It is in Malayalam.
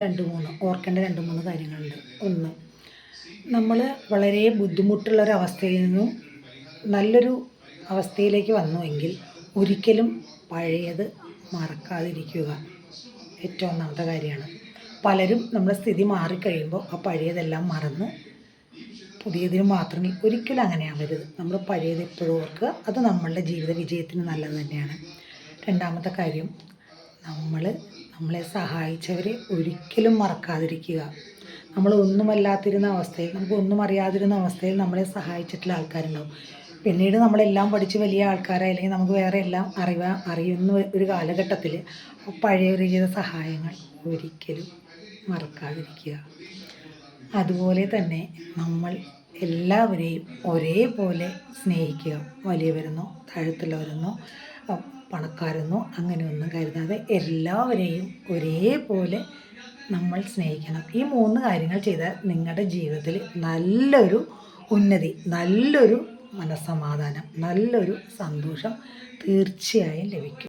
ഓർക്കേണ്ട 2-3 കാര്യങ്ങളുണ്ട്. ഒന്ന്, നമ്മൾ വളരെ ബുദ്ധിമുട്ടുള്ളൊരവസ്ഥയിൽ നിന്നും നല്ലൊരു അവസ്ഥയിലേക്ക് വന്നുവെങ്കിൽ ഒരിക്കലും പഴയത് മറക്കാതിരിക്കുക ഏറ്റവും ഒന്നാമത്തെ കാര്യമാണ്. പലരും നമ്മുടെ സ്ഥിതി മാറിക്കഴിയുമ്പോൾ ആ പഴയതെല്ലാം മറന്ന് പുതിയതിന് മാത്രമേ, ഒരിക്കലും അങ്ങനെ ആവരുത്. നമ്മൾ പഴയത് എപ്പോഴും ഓർക്കുക. അത് നമ്മളുടെ ജീവിത വിജയത്തിന് നല്ലത് തന്നെയാണ്. രണ്ടാമത്തെ കാര്യം, നമ്മളെ സഹായിച്ചവരെ ഒരിക്കലും മറക്കാതിരിക്കുക. നമ്മൾ ഒന്നുമല്ലാതിരുന്ന അവസ്ഥയിൽ, നമുക്കൊന്നും അറിയാതിരുന്ന അവസ്ഥയിൽ നമ്മളെ സഹായിച്ചിട്ടുള്ള ആൾക്കാരുണ്ടാവും. പിന്നീട് നമ്മളെല്ലാം പഠിച്ച് വലിയ ആൾക്കാരായി, അല്ലെങ്കിൽ നമുക്ക് വേറെ എല്ലാം അറിയുന്ന ഒരു കാലഘട്ടത്തിൽ പഴയവർ ചെയ്ത സഹായങ്ങൾ ഒരിക്കലും മറക്കാതിരിക്കുക. അതുപോലെ തന്നെ നമ്മൾ എല്ലാവരെയും ഒരേപോലെ സ്നേഹിക്കുക. വലിയവരെന്നോ താഴത്തുള്ളവരെന്നോ പണക്കാരെന്നോ അങ്ങനെയൊന്നും കരുതാതെ എല്ലാവരെയും ഒരേപോലെ നമ്മൾ സ്നേഹിക്കണം. ഈ 3 കാര്യങ്ങൾ ചെയ്താൽ നിങ്ങളുടെ ജീവിതത്തിൽ നല്ലൊരു ഉന്നതി, നല്ലൊരു മനസ്സമാധാനം, നല്ലൊരു സന്തോഷം തീർച്ചയായും ലഭിക്കും.